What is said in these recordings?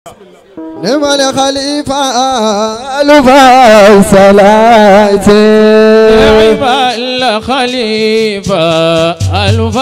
نعم الخليفة ألف صلاة نعم الخليفة ألف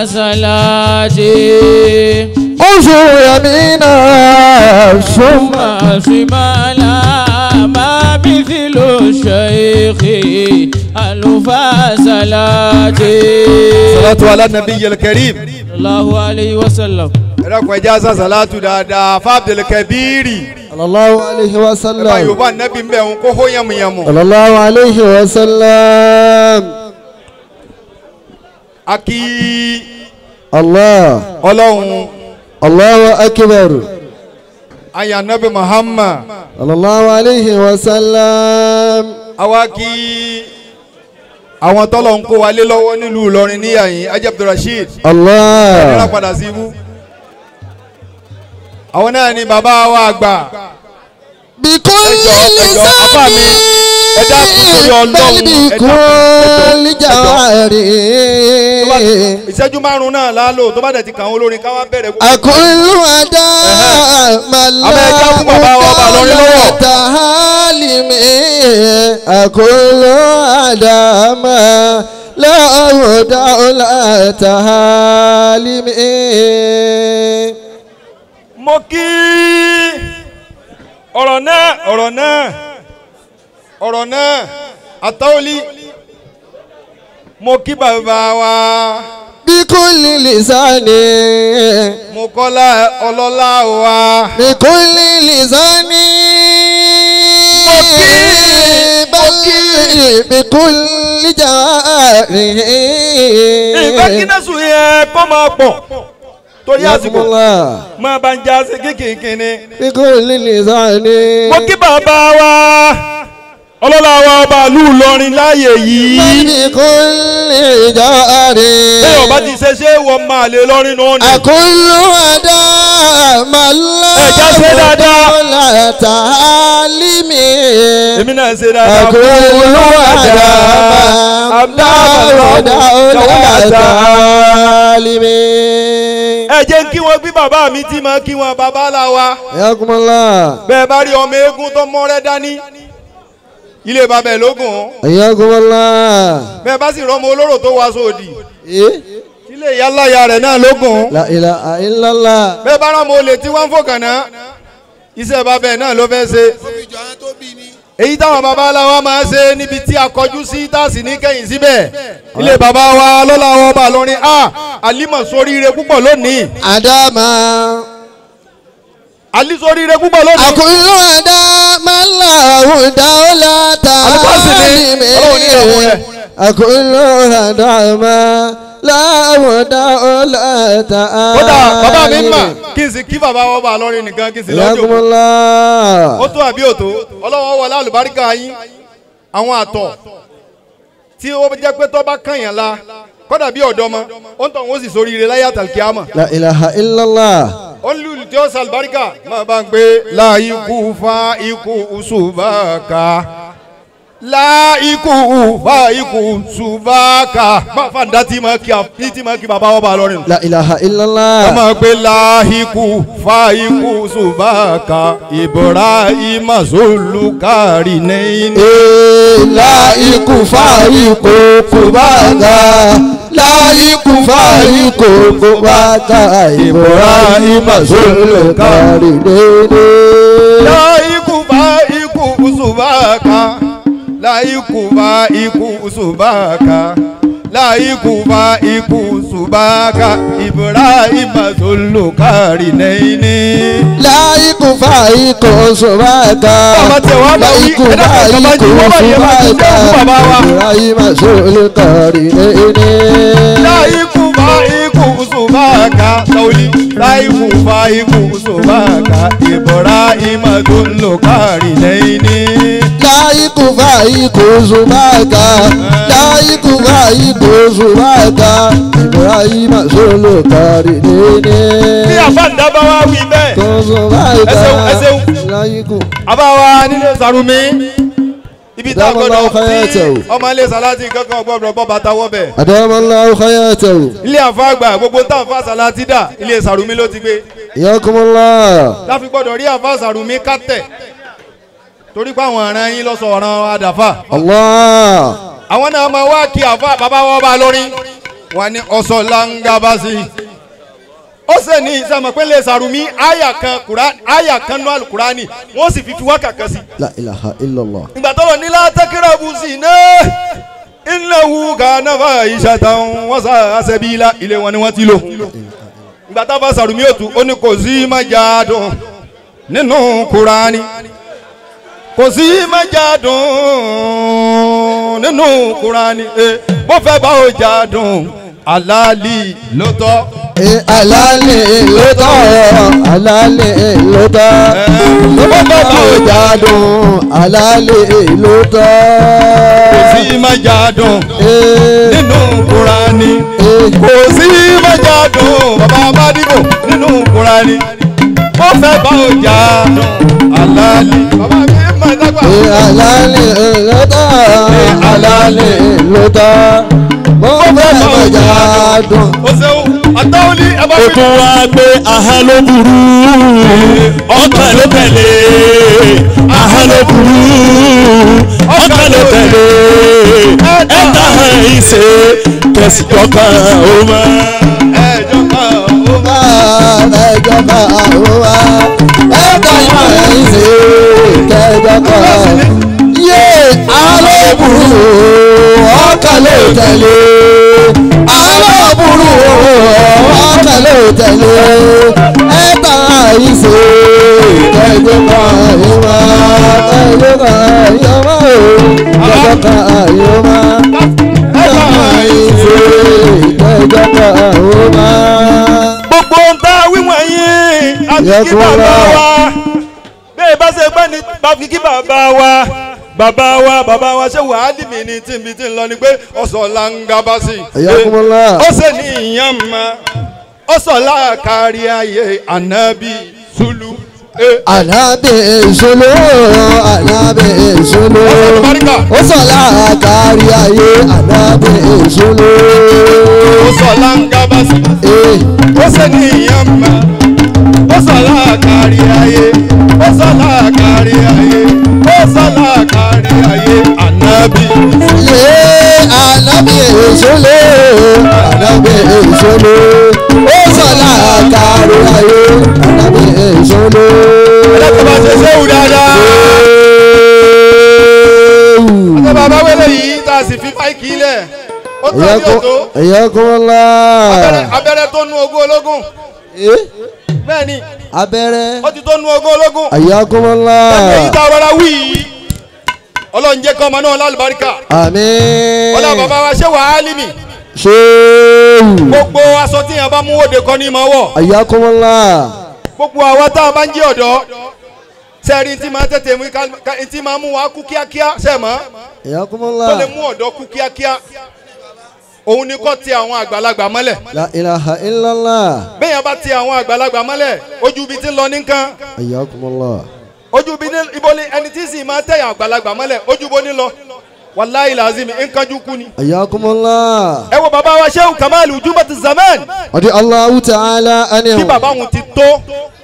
صلاة انظر يمينا ثم شمالا ما مثل الشيخ ألف صلاة صلاة على النبي الكريم الله عليه وسلم. ركوا إجازة صلاة دادا فعبد الكبير صلى الله عليه وسلم يبقى النبي مبين كوهو يمو يمو صلى الله عليه وسلم أكي الله الله أكبر أي النبي محمد صلى الله عليه وسلم أواكي àwọn tọ́lọ̀ ń kó wa lé lọ́wọ́ nílùú Ìlọrin níyàyín Ajé Abdulrasheed Allah ẹ̀rọ padà sí ibú àwọn náà ni bàbá wa àgbà ẹjọ́ apá mi ẹ̀dá kúkúrú ọlọ́run ẹ̀dá ìṣẹ́jú márùn-ún náà lálò tó bá dẹ̀ ti kàn án olórin káwá bẹ̀rẹ̀ kúkúrú. àkúlù àdá màlá tàhálìmí àkúlù àdá màlá tàhálìmí. mo kí ọ̀rọ̀ náà àtọ́wọ́lì mo kí bàbá wa. Bikulli lisani. mo kọ́lá ọlọ́lá wa. Bikulli lisani. mo kí bikulli jawari. ìgbà kí náà sùn yẹn kó máa pọ̀ torí àsìkò máa bá ń já sí kékeré ni. Bikulli lisani. mo kí bàbá wa ọlọ́lá wa ọba ìlú Ìlọrin láàyè yìí. Bikulli jawari. bẹ́ẹ̀ ọba ti ṣe ṣé wọ́n máa lè lọ́rin náà ni. àkúlù àdá màlá ẹ̀já ṣe dáadáa. tàhálìmí. èmi náà ṣe dáadáa. àkúlù àdá màlá tàhálìmí. ẹ jẹ́ kí wọ́n gbé bàbá mi tí máa kí wọn bàbá la wa. yakumala. bẹ́ẹ̀ bá rí ọmọ eégún tó mọ́rẹ́ dání ilé bàbá ẹ̀ lógún. yakumala. bẹ́ẹ̀ bá sì rọ́mọ olóró tó wá sóòdì ilé ìyáláyà rẹ̀ náà lógún. la ilaha illallah. bẹ́ẹ̀ bá rọ́mọ olè tí wọ́n ń fòkànnà iṣẹ́ bàbá ẹ̀ náà ló fẹ́ ṣe. èyí táwọn bàbá aláwa máa ṣe níbi tí a kọjú sí tá a sì ní kẹ́yìn síbẹ̀ ilé bàbá wa lọ́la wọn bá lọ́rin alimọ̀ sóríire púpọ̀ lónìí. Adama. Ali sóríire púpọ̀ lónìí. àkúlù àdá màlá dáwọ́lá tàhálìmí. àkúlù àdá màlá dáwọ́lá tàhálìmí. kódà bàbá mi mà kí n sì kí bàbá wọn bá lọ́rin nìkan kí n sì lọ́jọ́. yakumala. ó tó àbí òtó ọlọ́wọ́ wọlé àlùbáríkà yín àwọn àtọ̀ tí ó jẹ́ pé tó bá kànyàn la kódà bí ọ̀dọ́ mọ́ ó ń tọ̀ wọ́n sì sóríire láyé àtàlùkìyámà. la ilaha illallah. ó ń lùlù tí ó sàlùbáríkà máa bá ń gbé láìkú fa ikú ṣùbáàkà láìkú fa ikú ṣùbáàkà má fàǹdà tí máa kí bàbá wọn bá lọ́rin. la ilaha illallah. wọ́n máa gbé láìkú fa ikú ṣùbáàkà Ibrahim Zulukari nẹ́yìn. láìkú fa ikú ṣùbáàkà láìkú fa ikú ṣùbáàkà Ibrahim Zulukari nẹ́yìn. láìkú fa ikú ṣùbáàkà láìkú fa ikú ṣùbáàkà láìkú fa ikú ṣùbáàkà Ibrahim Zulukari nẹ́yìn. láìkú fa ikú ṣùbáàkà láìkú fa ikú ṣùbáàkà Ibrahim Zulukari nẹ́yìn. láìkú fa ikú ṣùbáàkà láìkú fa ikú ṣùbáàkà Ibrahim Zulukari nẹ́yìn. láìkú fa ikú ṣùbáàkà láìkú fa ikú ṣùbáàkà Ibrahim Zulukari nẹ́yìn. bí àfáàndá bá wá wí bẹ́ẹ̀ ẹsẹ̀ láìkú. àbáwá nílé Sàrùmí ibi tá a gbọ́dọ̀ tí ọmọ ilé Sàlátì kankan gbọ́dọ̀ bọ́ bàtà wọ́bẹ̀. Adamallahu hayatahu. ilé àfa àgbà gbogbo tá a fa Sàlátì dà ilé Sàrùmí ló ti gbé. Yakumullah. láfi gbọ́dọ̀ rí àfa Sàrùmí kátẹ̀ torí pé àwọn ọ̀ràn yín lọ́sọ̀ ọ̀ràn àdàfà. Allah. àwọn náà máa wá kí àfa bàbá wọn bá lórí wọn ní ọ̀sọ̀ langabasi. ó sì ní ìsàmọ̀pẹ́lẹ̀ Sàrùmí àyà kan náà alukurani wọ́n sì fi wákà kan sí. La ilaha illallah. ìgbà tó lọ ní látàkìrọ̀bù sí náà innahu kana fahishatan wa sa'a sabila ilé wọn ni wọ́n ti lò. ìgbà tá a bá Sàrùmí òtún ó ní kò sí májàdùn nínú kurani kò sí májàdùn nínú kurani bó fẹ́ bá o jàdùn alali ló tọ́. Alali ló tọ́, alali ló tọ́. Bó fẹ́ bá o jàdùn alali ló tọ́. kò sí májàdùn nínú kurani kò sí májàdùn bàbá amadibo nínú kurani bó fẹ́ bá o jàdùn alali. bàbá mi ẹ̀ máa dágbà. Alali ló tọ́, alali ló tọ́. Bó fẹ́ bá o jàdùn. o ṣeun àtàwọlì ẹ bá ó tún wá gbé aha ló burú ọkàn ló tẹ̀lé aha ló burú ọkàn ló tẹ̀lé ẹ̀ta ìṣe kẹsì jọkàn ó mọ́. ẹjọ́ kan ó bá. Ẹjọ́ kan ó wá. Ẹ̀ka ìṣe kẹjọ kan. Yé alóbùrú ọkàn ló tẹ̀lé. Alóbùrú ọkàn ló tẹ̀lé. Ẹ̀ka ìṣe kẹjọ kan ó wá. Kẹjọ kan ó wá. Kẹjọ kan ó wá. Ẹ̀ka ìṣe kẹjọ kan ó wá. gbogbo ń ta wíwọ̀n yín àti kí bàbá wa bẹ́ẹ̀ bá ṣe gbẹ́ ni bàbí kí bàbá wa ṣé wàhálì mi ni tí mi ti ń lọ ni pé ọ̀sọ̀ langaba sí i. Ayakumullah. ó ṣe ní ìyàn ma ọ̀sọ̀ láàkárí ayé ànábì sùlù. Ànábì ìṣòlò, ànábì ìṣòlò. Ó sọ̀lá kárí ayé ànábì ìṣòlò. ọ̀sọ̀ langaba sí i. ó ṣe ní ìyàn ma ọ̀sọ̀ láàkárí ayé ọ̀sọ̀ láàkárí ayé ọ̀sọ̀ láàkárí ayé ànábì. Yé ànábì ìṣòlò, ànábì ìṣòlò. Ó sọ̀lá kárí ayé ànábì ìṣòlò. ẹlẹ́kọ̀ọ́ bá ṣe ṣéwù dáadáa. ọjọ́ bàbá wẹ́lẹ̀ yìí tá a sì fi máìkì lẹ̀ ó tó ní òtó Ayakumullah. abẹ́rẹ́ tó nu ogún ológun bẹ́ẹ̀ ni Abẹ́rẹ́. ó ti tó nu ogún ológun Ayakumullah. èyí tá a rọra wí yìí ọlọ́run jẹ́ kọ́ ọmọ náà lálùbáríkà Àmín. ọlọ́run bàbá wa ṣé wàá límì Ṣéwù. gbogbo aṣọ tí yẹn bá mú òde kọ́ ní ìmọ̀ wọ̀ Ayakumullah. gbogbo àwa tá a bá ń jí ọ̀dọ́ sẹ́ẹ̀rì tí máa tètè mú tí máa mú wa kú kíákíá sẹ́ẹ̀mọ́ tó Ayakumullah. lè mú ọ̀dọ́ kú kíákíá òun ni kọ́ ti àwọn àgbàlagbà mọ́lẹ̀ La ilaha illallah. bẹ́ẹ̀ yẹn bá ti àwọn àgbàlagbà mọ́lẹ̀ ojú ibi tí ń lọ nìkan Ayakumullah. ojú ibo ni ẹni tí sì máa tẹ̀yàn àgbàlagbà mọ́lẹ̀ ojú ibo ní lọ wàláyé làzimi nkanjú kú ni. Ayakumullah. ẹ wo bàbá wa Shehu Kamalu Jumatu Zaman Adi Allahu ta'ala anhu. bí bàbá wọn ti tó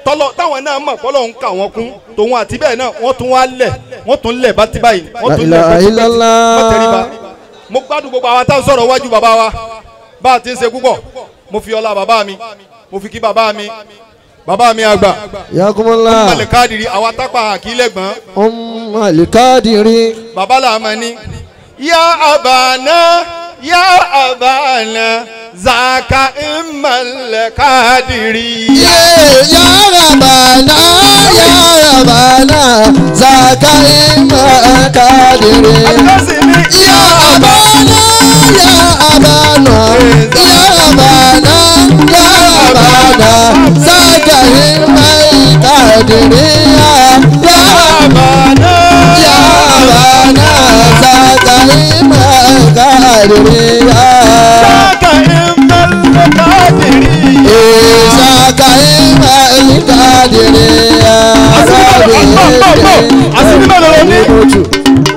tọ́lọ̀ táwọn náà mọ̀ fọlọ́ ń kà wọ́n kún tòun àti bẹ́ẹ̀ náà wọ́n tún wá lẹ̀ wọ́n tún lẹ̀ bá ti báyìí wọ́n tún lẹ̀ La ilaha bá ti illallah. tẹríba. mo gbádùn gbogbo àwọn táwọn sọ̀rọ̀ wájú bàbá wa bá a ti ń ṣe púpọ̀ mo fi ọlá bàbá mi mo fi kí bàbá mi àgbà Ayakumullah. malẹ̀ káàdìrí àwọn atápà àkílẹ̀gbọ́n Ummul Qadiri. bàbá làmọ́ ni yá àbànà zaka ìmọ̀lẹ̀ káàdìrí. Ya Rabbana, ya Rabbana, Zakaima Kadiri. Ya Rabbana, ya Rabbana, ya Rabbana, ya Rabbana, Zakaima Kadiri. Ya Rabbana, ya Rabbana, Zakaima Kadiri.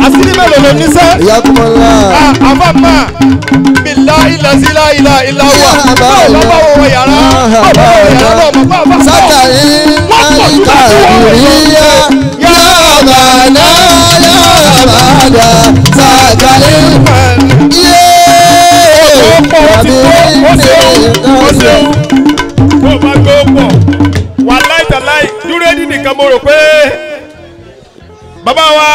Asiri mélòó ló ní sẹ́? Ayakumullah. Àfàmà billahi la ilaha illa huwa. Báwo bá wọ yàrá? Báwo bá wọ yàrá náà mọ̀ bá bá. kàdìríyà yàbànà yàbàdà sàkàlì yé tàbí ní ìkànsẹ̀. bó bá gbé pọ̀ wà láìtàláì dúró ní nìkan mo rò pé bàbá wa.